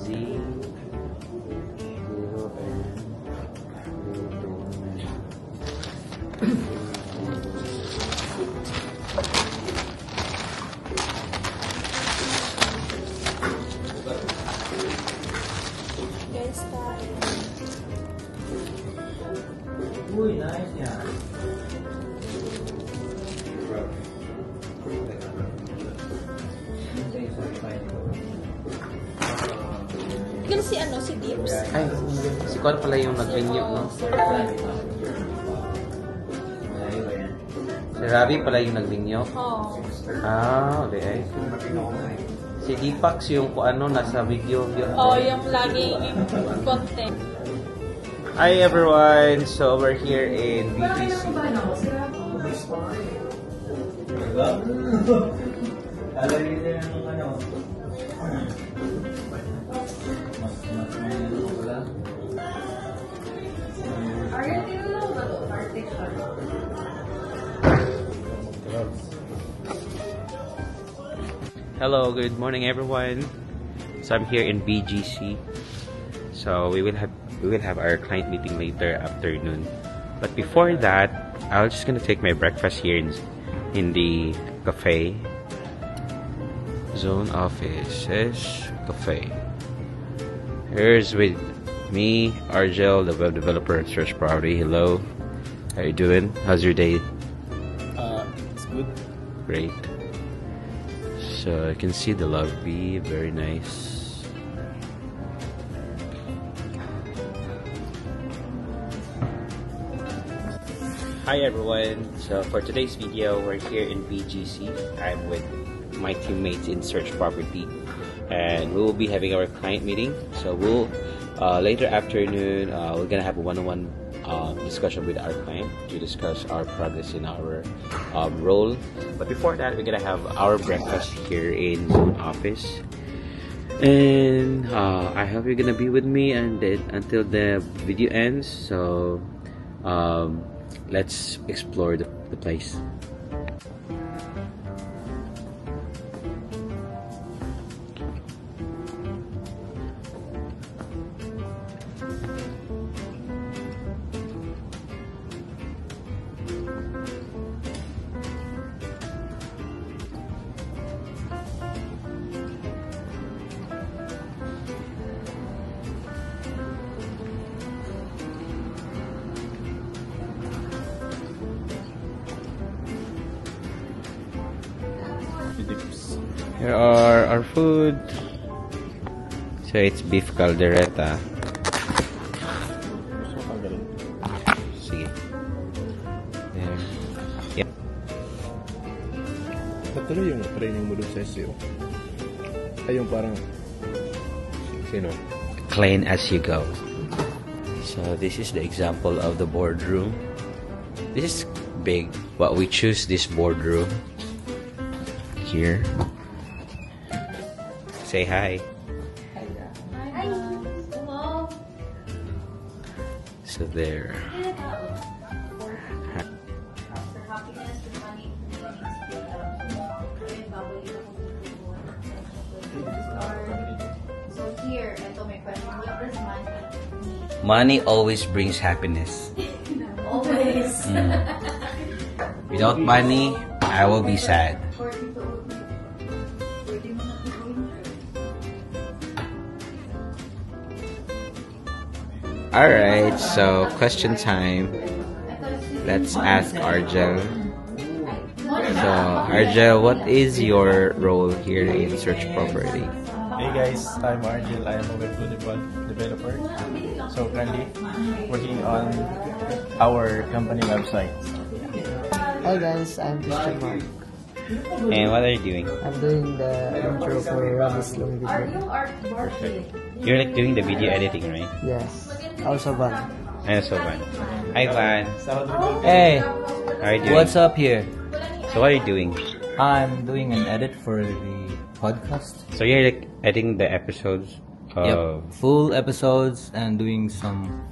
Z0 Guys, Uy, nice yan. Ikaw si si Dips. Ay, si Kwan pala yung nag-renew, no? Si Ravi pala yung nag-renew? Oo. Ah, okay. Si Deepak yung kung ano, nasa video. Yung laging content. Hi everyone! So we're here in BGC. Hello, good morning everyone. So I'm here in BGC. So we will have our client meeting later afternoon. But before that, I'm just gonna take my breakfast here in the cafe. Zone offices cafe. Here's with me, Argel, the web developer at Search Property. Hello. How you doing? How's your day? It's good. Great. So you can see the lobby, very nice. Hi everyone. So for today's video, we're here in BGC. I'm with my teammates in Search Property, and we will be having our client meeting. So we'll later afternoon we're gonna have a one-on-one discussion with our client to discuss our progress in our role. But before that, we're gonna have our breakfast here in Zone Office, and I hope you're gonna be with me and until the video ends. So let's explore the place. Here are our food. So it's beef caldereta. Sige. There. Yep. Patuloy yung training mo dun sa SEO. Ay, yung parang sino? Clean as you go. So this is the example of the boardroom. This is big, but we choose this boardroom here. Say hi. Hi. Hello. So there. So here, ito may question. What does money mean? Money always brings happiness. Always. Without money, I will be sad. Alright, so question time. Let's ask Argel. So, Argel, what is your role here in Search Property? Hey guys, I'm Argel. I am a web developer. So currently working on our company website. Hi guys, I'm Christian Mark. And what are you doing? I'm doing the intro for Ravi's long video. Perfect. You're like doing the video editing, right? Yes. Also Van. And so Van. Hi Van. Hey, How are you doing? what's up here? So what are you doing? I'm doing an edit for the podcast. So you're like editing the episodes of... Yep, full episodes and doing some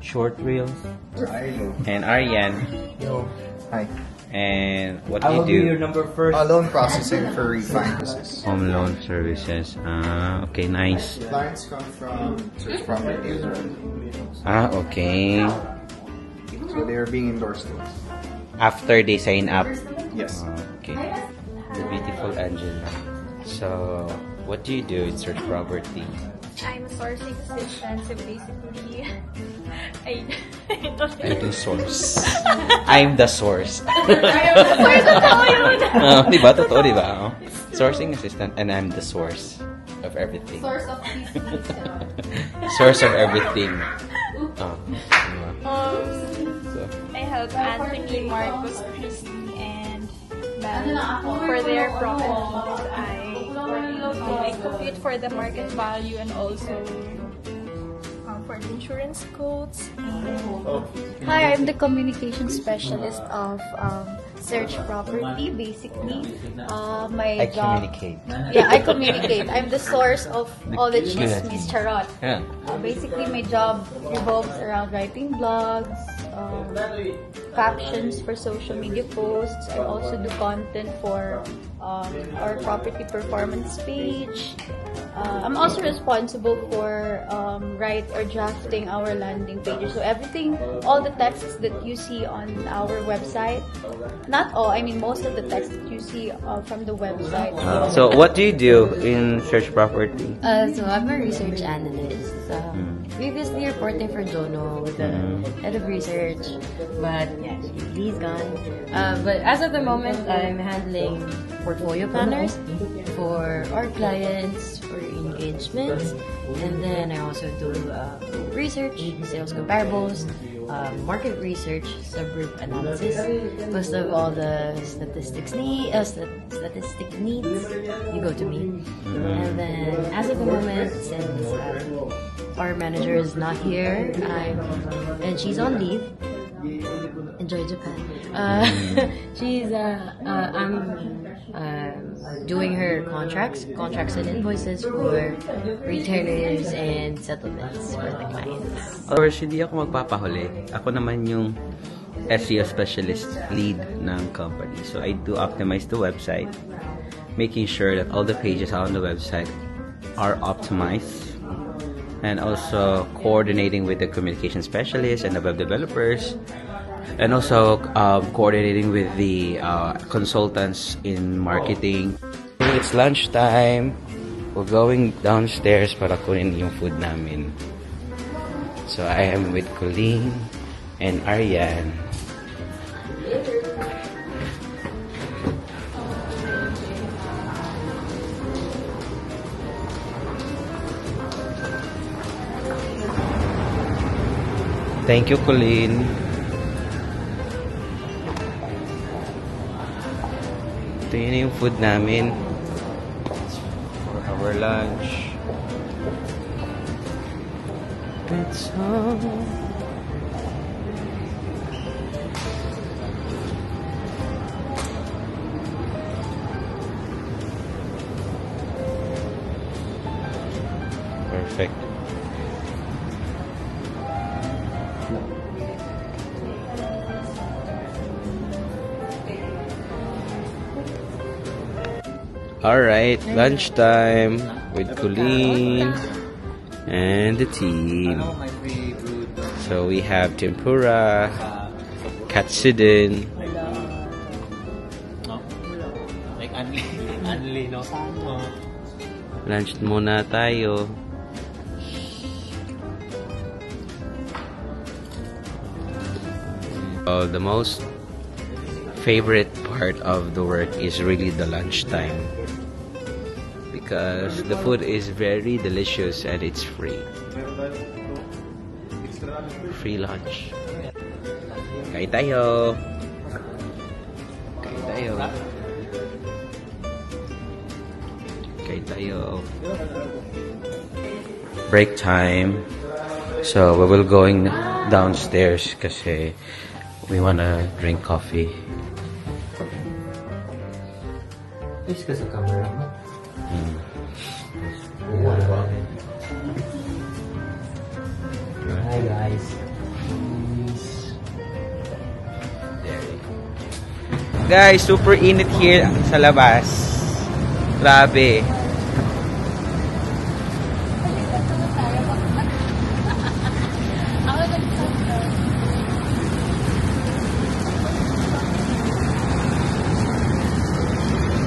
short reels. And Aryan. Yo. Hi. And what I do will be your you do? number first. Loan processing for refinances. Home loan services. Ah, okay, nice. Clients come from Search Property as well. Ah, okay. So they are being endorsed to us. After they sign up. Yes. Okay. The beautiful Angela. So, what do you do in Search Property? I'm a sourcing assistant, so basically, I I do source. I'm the source. Source, totoo yun! Diba? Totoo, diba? Oh. Sourcing assistant and I'm the source of everything. Source of these Source of everything. Oh, diba? So, I help Anthony, Marcos, Christy, and Mel for their properties. I compute for the market value and also for the insurance quotes. Hi, I'm the communication specialist of Search Property. Basically, my job. communicate. Yeah, I communicate. I'm the source of all the chismis, charot. Yeah. Basically, my job revolves around writing blogs, captions for social media posts. I also do content for our property performance page. I'm also responsible for write or drafting our landing pages. So everything, all the texts that you see on our website, not all, I mean most of the text that you see from the website. So, what do you do in Search Property? So I'm a research analyst. Previously reporting for Jono with the head of research, but yeah, he's gone. But as of the moment, I'm handling portfolio planners for our clients, for engagements, and then I also do research, sales comparables, market research, subgroup analysis. Most of all the statistic needs, you go to me. And then as of the moment, since our manager is not here, and she's on leave. Enjoy Japan. I'm doing her contracts and invoices for retailers and settlements for the clients. Or hindi ako magpapahuli. Ako naman yung SEO specialist lead ng company. So I do optimize the website, making sure that all the pages on the website are optimized, and also coordinating with the communication specialists and the web developers, and also coordinating with the consultants in marketing. It's lunchtime. We're going downstairs para kunin yung food namin. So I am with Colleen and Aryan. Thank you, Colleen. Ito yun yung food namin for our lunch. It's all... Perfect. Alright, lunchtime with Colleen and the team. So we have tempura, katsudon. Like Anli, no? Lunch muna tayo. The most favorite part of the work is really the lunchtime, because the food is very delicious and it's free. Free lunch. Kain tayo. Kain tayo. Kain tayo. Break time. So we will going downstairs kasi we wanna drink coffee. Please ka sa camera mo. Hi guys. There we go. Guys, super init here sa labas. Grabe.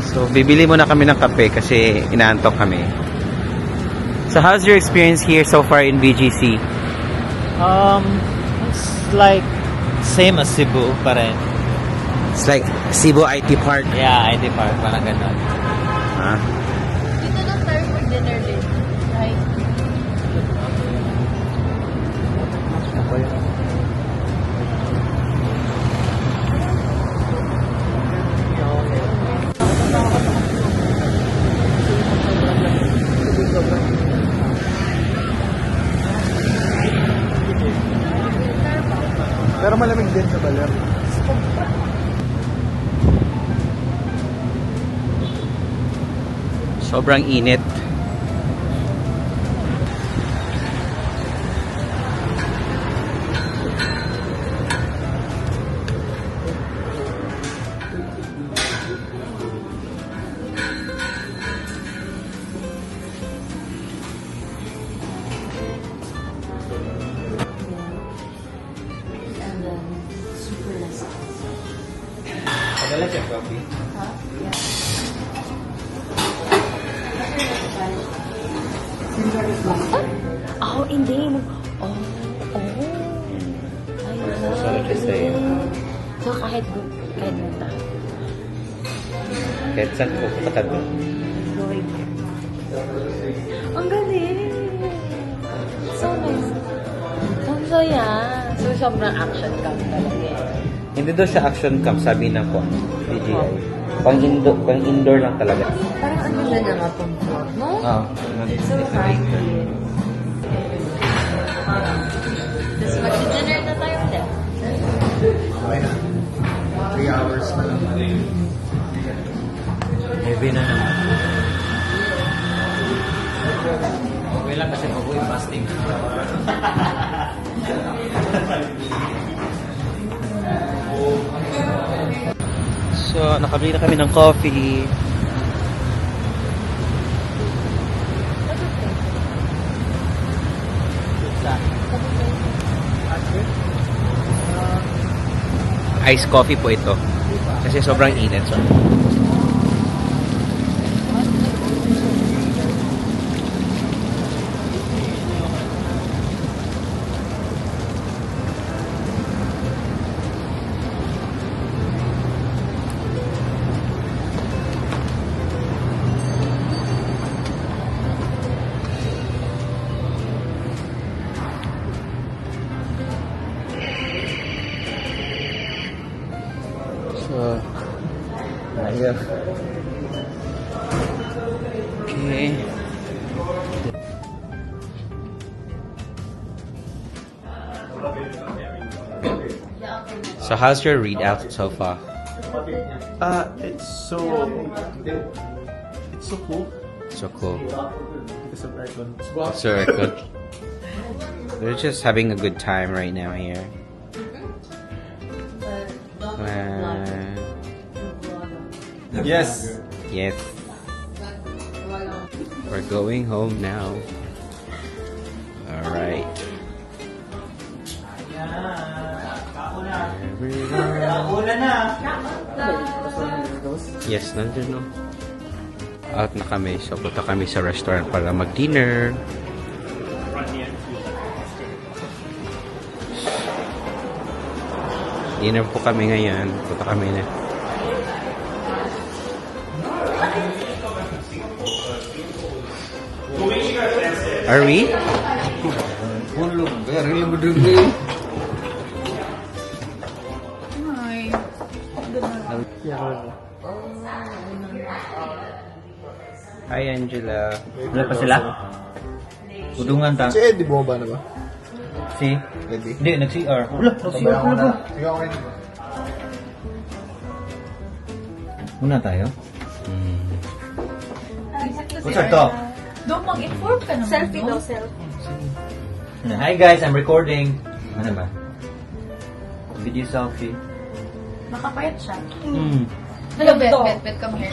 So, bibili muna kami ng kape kasi inaantok kami. So, how's your experience here so far in BGC? It's like same as Cebu pa rin. It's like Cebu IT Park. Yeah, IT Park, parang ganun. Huh? Dito lang tayo for dinner din. Right? Pero malamig din sa Baler. Sobrang init. Padala siya coffee. Oh, hindi. Oh. Ayun. So, let's just say, So, kahit punta. kahit saan ko pupunta doon. Ang galing. So nice. Ang saya. So, sobrang action cam talaga eh. Hindi daw siya action cam, sabi na ko. DJI. Pang-indoor lang talaga. Parang ano na nga pang vlog, no? Oo. So hard. Tapos mag-dinner na tayo ulit. Okay na. 3 hours na lang. Heavy na naman. Okay lang kasi pag-uwi fasting. So, nakabili na kami ng coffee. Iced coffee po ito. Kasi sobrang init. So. Yeah. Okay. So how's your readout so far? It's so cool. So cool. Because of aircon. So good. We're just having a good time right now here. Yes. Yes. We're going home now. Alright. Yes, nandun no. Out na kami. So, punta kami sa restaurant para mag-dinner. Dinner po kami ngayon. Punta kami na. Are we? Hi, Angela. Wala pa sila? Udungan ta. Si Eddie bumaba na ba? Si? Eddie? Hindi, nag-CR. Wala, nag-CR pala ba? Sige, okay. Muna tayo. What's our talk? Doon mag-inform ka naman. Selfie daw, selfie. Hi guys, I'm recording. Ano ba? Video selfie. Nakapayat siya. Bet, come here.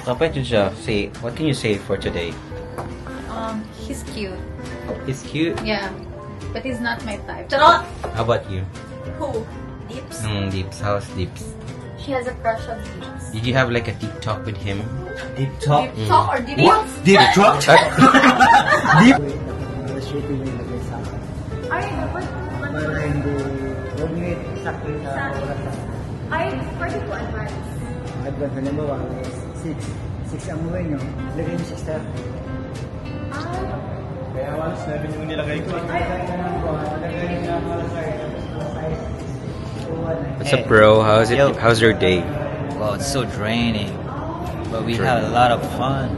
Kapag yun siya, say, what can you say for today? He's cute. He's cute? Yeah. But he's not my type. Charot! How about you? Who? Deeps? Deeps. How's Deeps? She has a crush on Deeps. Did you have like a deep talk with him? Deep talk? Deep talk or deep What? Deep talk? Deep? Shooting yung lagay sa akin. Ay, dapat. Para hindi, huwag niyo sakto sa oras. Ay, pwede ko advance. Advance, halimbawa, 6 ang uwi nyo, lagay nyo 6:30. Kaya 7 yung nilagay ko. What's up, bro? How's it? Yo. How's your day? Well, it's so draining. But we had a lot of fun.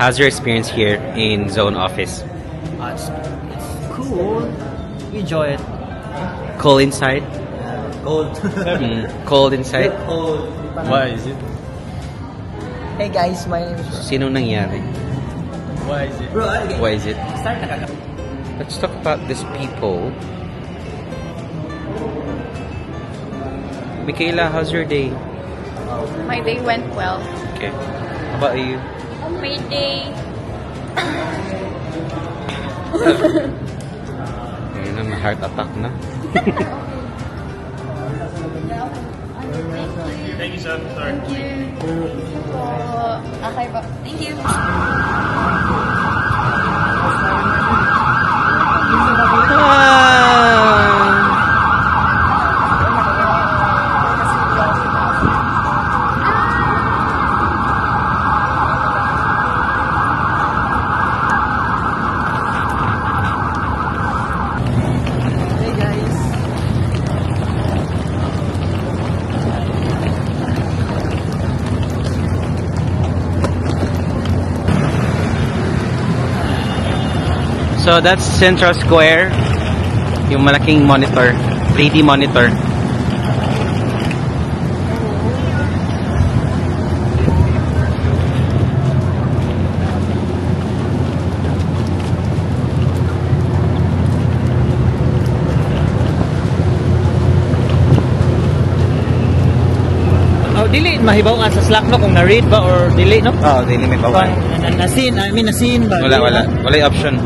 How's your experience here in Zone office? It's cool. We enjoy it. Cold inside? Cold. Cold inside? Cold. Why is it? Hey guys, my name is Sino nangyari? Why is it? Bro, Why is it? Let's talk about these people. Michaela, how's your day? My day went well. Okay. How about you? My day... Ayun na, heart attack na. Thank you, sir. Sorry. Okay ba? Thank you. So that's Central Square. Yung malaking monitor, 3D monitor. Oh, dili mahibaw ka sa Slack no kung na-read ba or dili no? Oh, dili may bawal. Nasin ba? Wala yung option.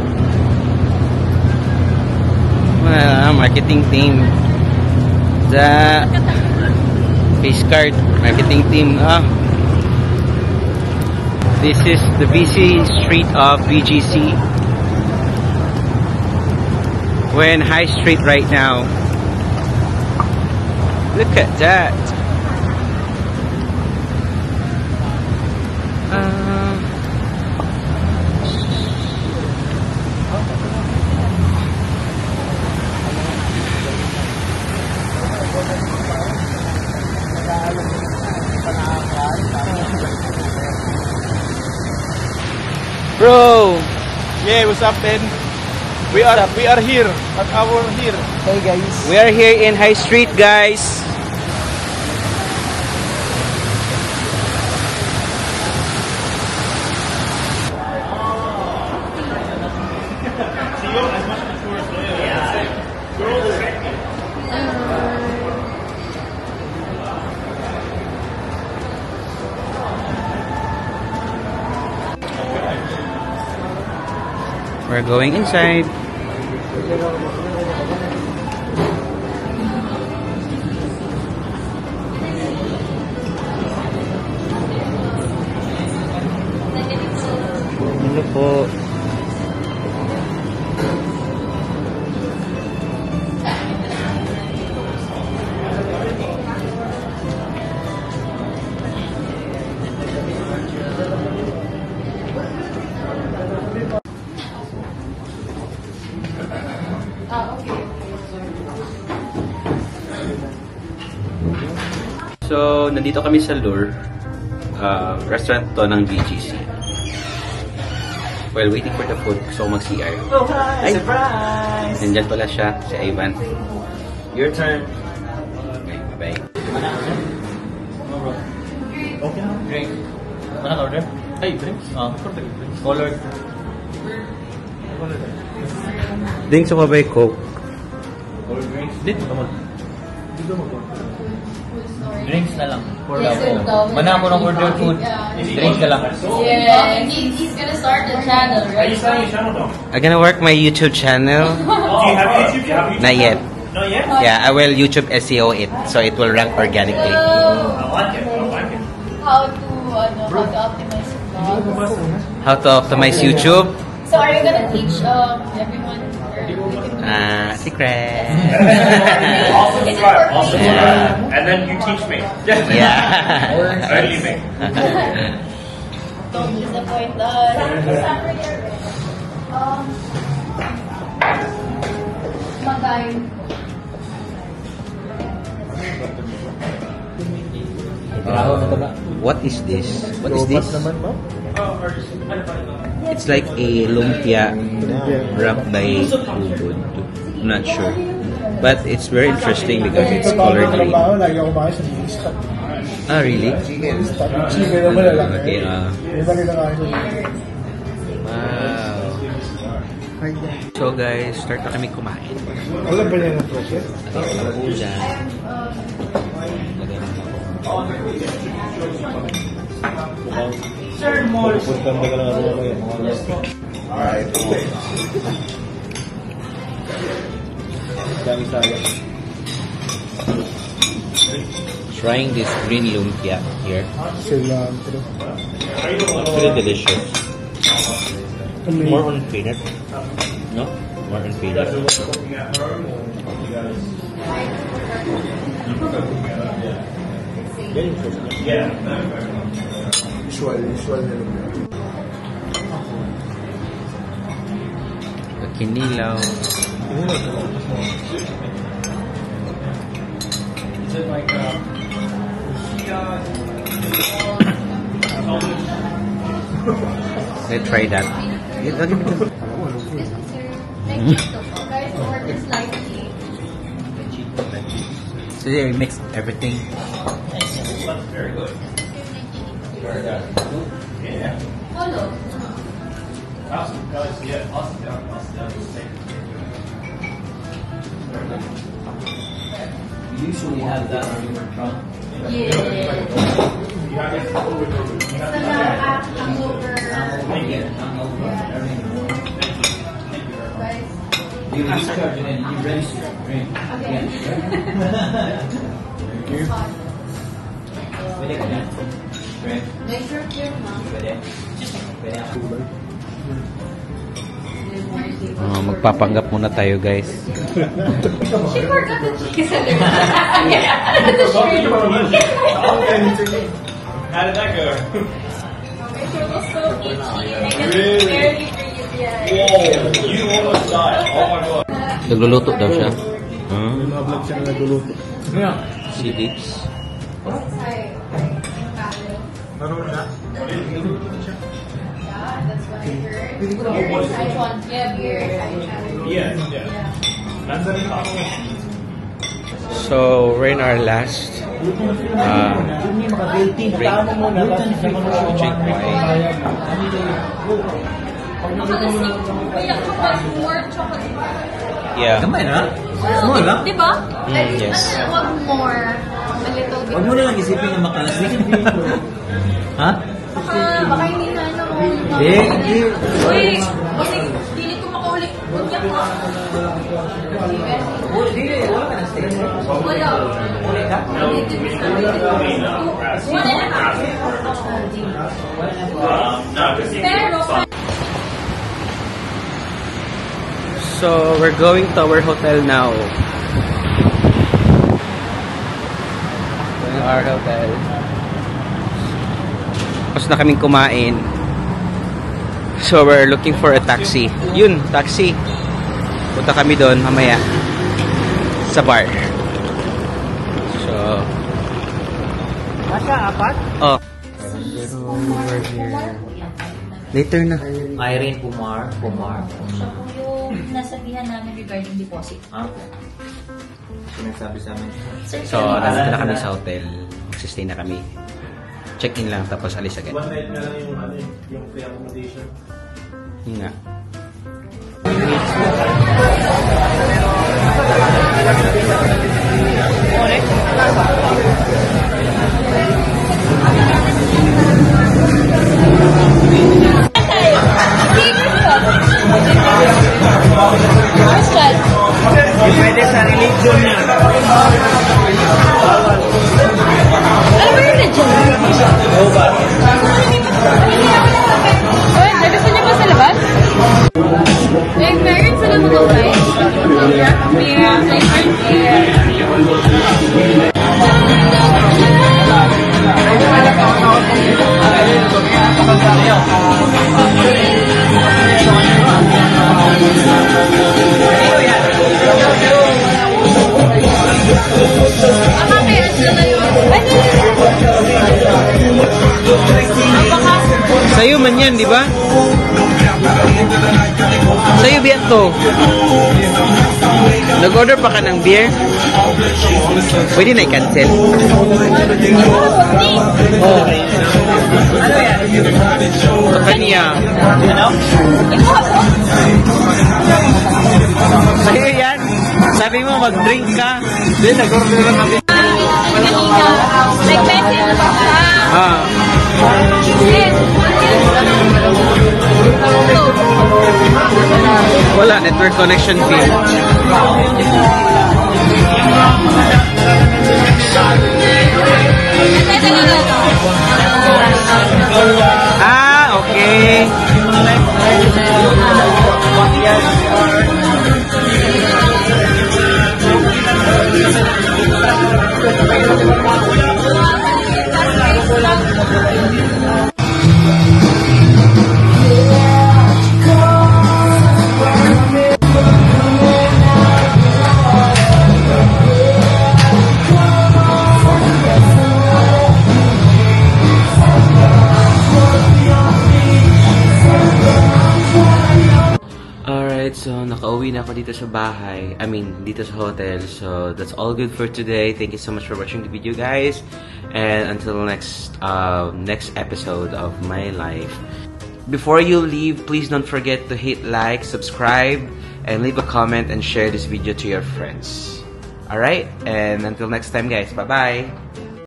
Marketing team. The face card marketing team. This is the busy street of BGC. We're in High Street right now. Look at that. Bro, Yeah, what's up, then? We are here. At our here. Hey guys. we are here in High Street, guys. We're going inside. Hello po. So, nandito kami sa Lure. Restaurant to ng BGC. While waiting for the food, gusto ko mag-CR. Oh, hi! Surprise! Nandyan pala siya, si Ivan. Your turn. Okay, bye-bye. Okay na. Drink. Ano order? Ay, drinks? Drinks. Colored. Drinks o ba Coke? Colored drinks? Dito naman. Drinks na lang. Pour daw. Mana ako ng order food. Drinks na lang. Yeah, he's gonna start the channel, right? I'm gonna work my YouTube channel. Not yet. Not yet? Yeah, I will YouTube SEO it so it will rank organically. I like it. How to optimize vlogs. How to optimize YouTube? So are you gonna teach everyone? Secret. Awesome. Yeah. And then you teach me. Yeah. Only me. Don't disappoint us. What is this? What is this? It's like a lumpia wrapped by food. I'm not sure. But it's very interesting because it's colored green. Lagi ako kumain sa Wingstop. Ah, really? Chicken naman lang. Okay, Iba nila kain sa wow. So guys, start na kami kumain. Alam ba niya ng process? Lagay ng ako dyan. Lagay ng ako. Pupuntan ba ka lang ako ngayon? Alright. Dami sayang. Trying this green lumpia here. Cilantro. It's really delicious. More on peanut. No? More on peanut. Usual na lang. Kinilaw. Let's try that. So yeah, we mix everything. Very good. Yeah. Awesome, guys. Yeah, awesome. You usually have that on your trunk. You discharge it and you rinse it. Drink. Magpapanggap muna tayo, guys. She forgot the cheese and How did that go? it was so itchy. I can Really? barely breathe. Yeah. Whoa, you almost died. Oh my god. Nagluluto daw siya. May mga vlog siya na nagluluto. Sea dips. Yeah. That's an So we're in our last break. Check Yeah. Kamay na? Small lang? Diba? Yes. One more. A little bit. Huwag mo na lang isipin na makalasik. Ha? Baka hindi na ano. Hindi. Uy! Kasi hindi ko makaulit. Bunyak ko. Wala ka na stage. Wala. Uli ka? One and a half. Pero, So we're going to our hotel now. Going to our hotel. Tapos na kaming kumain. So we're looking for a taxi. Yun, taxi. Punta kami doon mamaya sa bar. So Apat? oh. We're here. Later na. Irene Pumar. yung nasabihan namin regarding deposit. Okay. Sinasabi sa amin. So nandito na kami sa hotel. Magsistay na kami. Check-in lang tapos alis agad. One night na lang yung free accommodation. Yun nga. Correct. Pwede sa religion niya. Ano ba yung religion? Gusto niyo ba sa labas? Like, meron sila mga guys. Yeah, like, Sa'yo man yan, di ba? Sa'yo biyak to. Nag-order pa ka ng beer? Pwede na i-cancel. Oh. Sa kanya. Ano? Sa'yo yan. Sabi mo mag-drink ka. Then nag-order lang kami. like, message pa siya. Ah. Wala, network connection fee. Ah, okay. So, nakauwi na ako dito sa bahay. I mean, dito sa hotel. So, that's all good for today. Thank you so much for watching the video, guys. And until next episode of my life. Before you leave, please don't forget to hit like, subscribe, and leave a comment and share this video to your friends. Alright? And until next time, guys. Bye-bye!